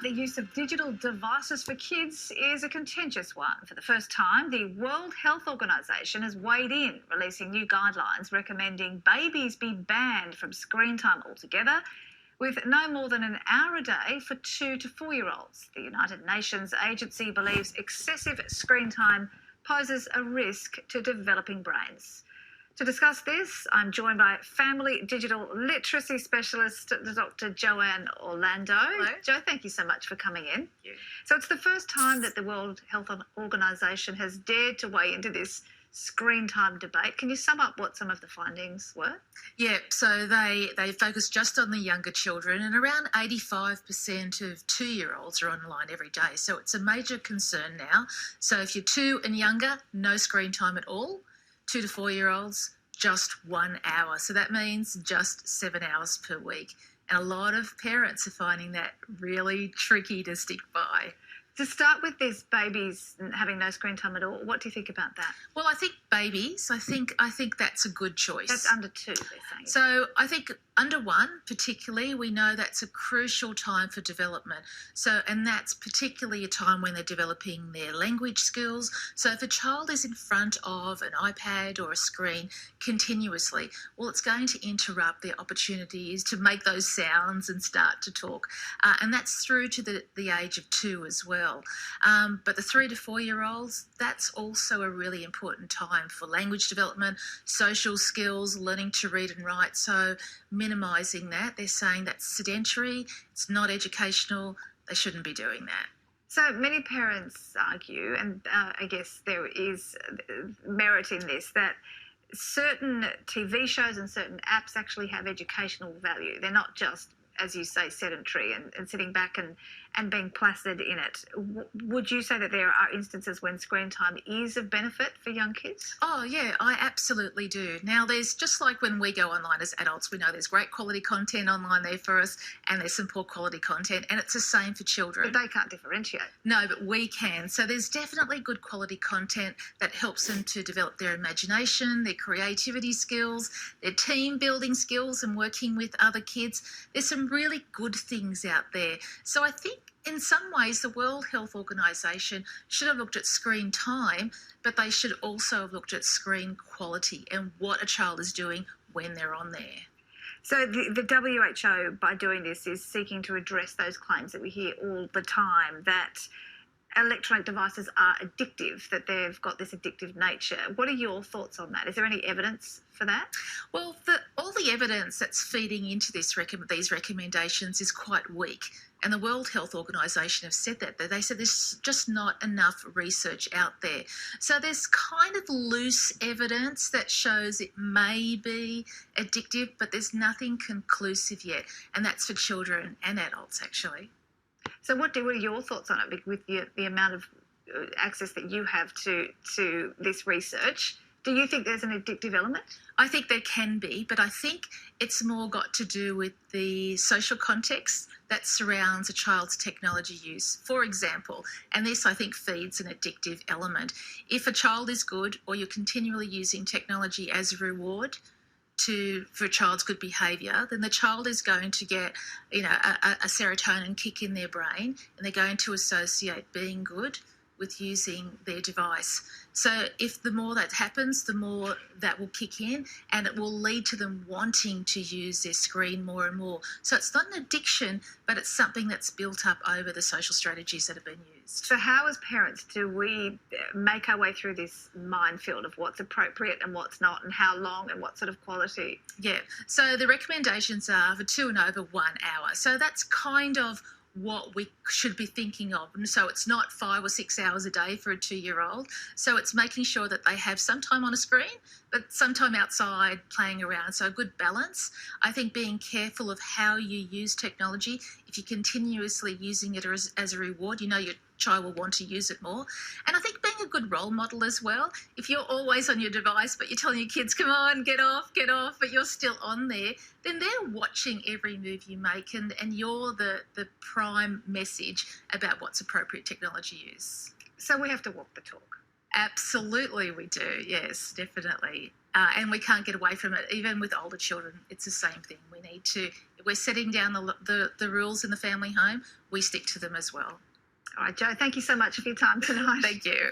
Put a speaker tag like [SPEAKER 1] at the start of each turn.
[SPEAKER 1] the use of digital devices for kids is a contentious one. For the first time, the World Health Organization has weighed in, releasing new guidelines recommending babies be banned from screen time altogether, with no more than an hour a day for 2 to 4 year olds. The United Nations agency believes excessive screen time poses a risk to developing brains. To discuss this, I'm joined by family digital literacy specialist, Dr. Joanne Orlando.
[SPEAKER 2] Hello.
[SPEAKER 1] Jo, thank you so much for coming in.
[SPEAKER 2] Thank you.
[SPEAKER 1] So it's the first time that the World Health Organization has dared to weigh into this screen time debate. Can you sum up what some of the findings were?
[SPEAKER 2] Yeah, so they focus just on the younger children, and around 85% of 2-year-olds are online every day. So it's a major concern now. So if you're 2 and younger, no screen time at all. 2 to 4-year-olds, just 1 hour. So that means just 7 hours per week. And a lot of parents are finding that really tricky to stick by.
[SPEAKER 1] To start with, these babies having no screen time at all, what do you think about that?
[SPEAKER 2] Well, I think babies, I think that's a good choice.
[SPEAKER 1] That's under 2, they're saying.
[SPEAKER 2] So I think under 1 particularly, we know that's a crucial time for development. So, and that's particularly a time when they're developing their language skills. So if a child is in front of an iPad or a screen continuously, well, it's going to interrupt their opportunities to make those sounds and start to talk. And that's through to the age of 2 as well. But the 3 to 4-year-olds, that's also a really important time for language development, social skills, learning to read and write. So minimising that, they're saying that's sedentary, it's not educational, they shouldn't be doing that.
[SPEAKER 1] So many parents argue, and I guess there is merit in this, that certain TV shows and certain apps actually have educational value. They're not just, as you say, sedentary and sitting back and being placid in it. Would you say that there are instances when screen time is of benefit for young kids?
[SPEAKER 2] Oh, yeah, I absolutely do. Now, there's just like when we go online as adults, we know there's great quality content online there for us and there's some poor quality content, and it's the same for children.
[SPEAKER 1] But they can't differentiate.
[SPEAKER 2] No, but we can. So there's definitely good quality content that helps them to develop their imagination, their creativity skills, their team building skills and working with other kids. There's some really good things out there. So I think in some ways the World Health Organization should have looked at screen time, but they should also have looked at screen quality and what a child is doing when they're on there.
[SPEAKER 1] So the WHO, by doing this, is seeking to address those claims that we hear all the time, that electronic devices are addictive, that they've got this addictive nature. What are your thoughts on that? Is there any evidence for that?
[SPEAKER 2] Well, all the evidence that's feeding into these recommendations is quite weak. And the World Health Organization have said that. They said there's just not enough research out there. So there's kind of loose evidence that shows it may be addictive, but there's nothing conclusive yet. And that's for children and adults, actually.
[SPEAKER 1] So what are your thoughts on it with the amount of access that you have to this research? Do you think there's an addictive element?
[SPEAKER 2] I think there can be, but I think it's more got to do with the social context that surrounds a child's technology use. For example, and this I think feeds an addictive element. If a child is good or you're continually using technology as a reward for a child's good behaviour, then the child is going to get, a serotonin kick in their brain, and they're going to associate being good with using their device. So if the more that happens, the more that will kick in, and it will lead to them wanting to use their screen more and more. So it's not an addiction, but it's something that's built up over the social strategies that have been used.
[SPEAKER 1] So how, as parents, do we make our way through this minefield of what's appropriate and what's not, and how long and what sort of quality?
[SPEAKER 2] Yeah, so the recommendations are for 2 and over 1 hour. So that's kind of what we should be thinking of. And so it's not 5 or 6 hours a day for a 2-year-old. So it's making sure that they have some time on a screen, but some time outside playing around. So a good balance. I think being careful of how you use technology. If you're continuously using it as a reward, your child will want to use it more. And I think being a good role model as well. If you're always on your device, but you're telling your kids, come on, get off, but you're still on there, then they're watching every move you make, and you're the prime message about what's appropriate technology use.
[SPEAKER 1] So we have to walk the talk.
[SPEAKER 2] Absolutely we do, yes, definitely. And we can't get away from it. Even with older children, it's the same thing. We need to, we're setting down the rules in the family home, we stick to them as well.
[SPEAKER 1] All right, Jo, thank you so much for your time tonight.
[SPEAKER 2] Thank you.